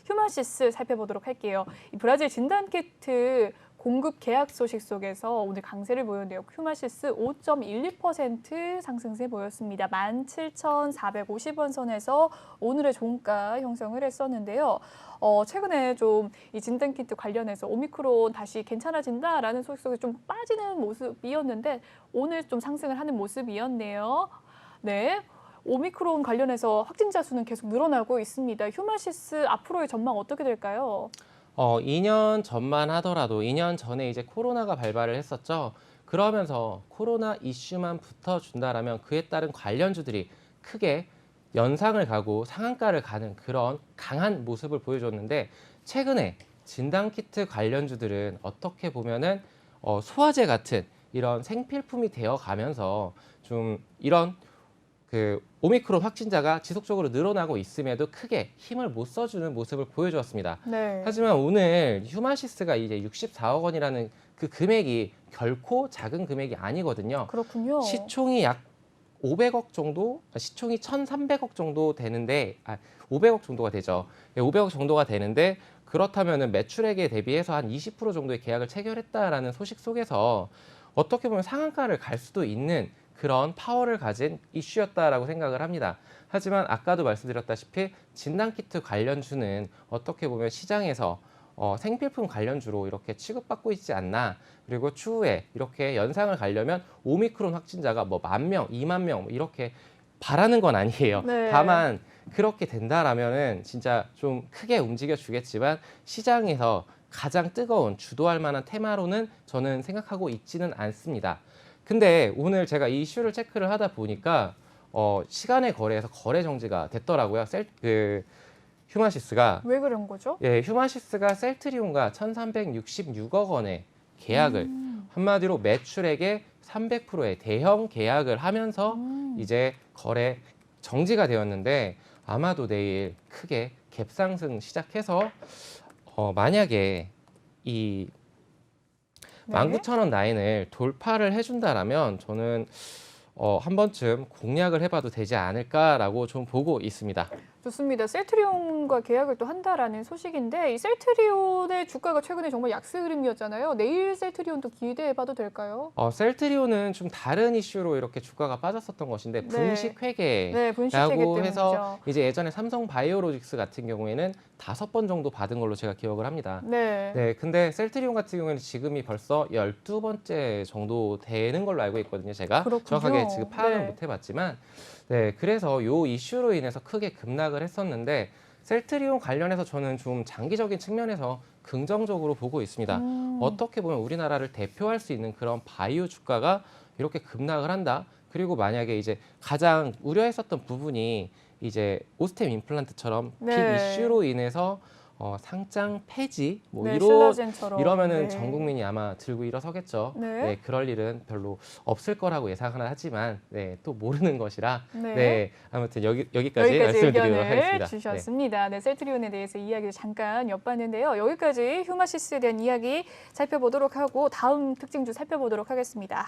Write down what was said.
휴마시스 살펴보도록 할게요. 이 브라질 진단키트 공급 계약 소식 속에서 오늘 강세를 보였는데요. 휴마시스 5.12% 상승세 보였습니다. 17,450원 선에서 오늘의 종가 형성을 했었는데요. 최근에 좀 이 진단키트 관련해서 오미크론 다시 괜찮아진다라는 소식 속에 좀 빠지는 모습이었는데 오늘 좀 상승을 하는 모습이었네요. 네. 오미크론 관련해서 확진자 수는 계속 늘어나고 있습니다. 휴마시스 앞으로의 전망 어떻게 될까요? 2년 전만 하더라도 2년 전에 이제 코로나가 발발을 했었죠. 그러면서 코로나 이슈만 붙어준다라면 그에 따른 관련주들이 크게 연상을 가고 상한가를 가는 그런 강한 모습을 보여줬는데 최근에 진단키트 관련주들은 어떻게 보면은 소화제 같은 이런 생필품이 되어 가면서 좀 이런 그 오미크론 확진자가 지속적으로 늘어나고 있음에도 크게 힘을 못 써주는 모습을 보여주었습니다. 네. 하지만 오늘 휴마시스가 이제 64억 원이라는 그 금액이 결코 작은 금액이 아니거든요. 그렇군요. 시총이 약 500억 정도, 시총이 1,300억 정도 되는데, 500억 정도가 되죠. 500억 정도가 되는데 그렇다면은 매출액에 대비해서 한 20% 정도의 계약을 체결했다라는 소식 속에서 어떻게 보면 상한가를 갈 수도 있는 그런 파워를 가진 이슈였다라고 생각을 합니다. 하지만 아까도 말씀드렸다시피 진단키트 관련주는 어떻게 보면 시장에서 생필품 관련주로 이렇게 취급받고 있지 않나. 그리고 추후에 이렇게 연상을 가려면 오미크론 확진자가 뭐 10,000명, 20,000명 이렇게 바라는 건 아니에요. 네. 다만 그렇게 된다라면은 진짜 좀 크게 움직여 주겠지만 시장에서 가장 뜨거운 주도할 만한 테마로는 저는 생각하고 있지는 않습니다. 근데 오늘 제가 이 이슈를 체크를 하다 보니까 시간의 거래에서 거래 정지가 됐더라고요. 휴마시스가. 왜 그런 거죠? 예, 휴마시스가 셀트리온과 1,366억 원의 계약을 한마디로 매출액의 300%의 대형 계약을 하면서 이제 거래 정지가 되었는데 아마도 내일 크게 갭상승 시작해서 만약에 이 네. 19,000원 라인을 돌파를 해준다라면 저는 한 번쯤 공략을 해봐도 되지 않을까라고 좀 보고 있습니다. 좋습니다. 셀트리온과 계약을 또 한다라는 소식인데 이 셀트리온의 주가가 최근에 정말 약세 흐름이었잖아요. 내일 셀트리온도 기대해봐도 될까요? 셀트리온은 좀 다른 이슈로 이렇게 주가가 빠졌었던 것인데 네. 분식 회계라고 네, 분식회계 때문이죠. 해서 이제 예전에 삼성 바이오로직스 같은 경우에는 5번 정도 받은 걸로 제가 기억을 합니다. 네. 네, 근데 셀트리온 같은 경우에는 지금이 벌써 12번째 정도 되는 걸로 알고 있거든요. 제가 그렇군요. 정확하게 지금 파악은 네. 못 해봤지만 네, 그래서 요 이슈로 인해서 크게 급락을 했었는데 셀트리온 관련해서 저는 좀 장기적인 측면에서 긍정적으로 보고 있습니다. 어떻게 보면 우리나라를 대표할 수 있는 그런 바이오 주가가 이렇게 급락을 한다. 그리고 만약에 이제 가장 우려했었던 부분이 이제 오스템 임플란트처럼 네. 빅 이슈로 인해서 상장 폐지 뭐 네, 신라젠처럼. 이러면은 네. 전 국민이 아마 들고 일어서겠죠. 네. 네, 그럴 일은 별로 없을 거라고 예상은 하지만 네, 또 모르는 것이라 네. 네, 아무튼 여기까지 말씀을 드리도록 의견을 하겠습니다. 주셨습니다. 네, 셀트리온에 대해서 이야기를 잠깐 엿봤는데요. 여기까지 휴마시스에 대한 이야기 살펴보도록 하고 다음 특징주 살펴보도록 하겠습니다.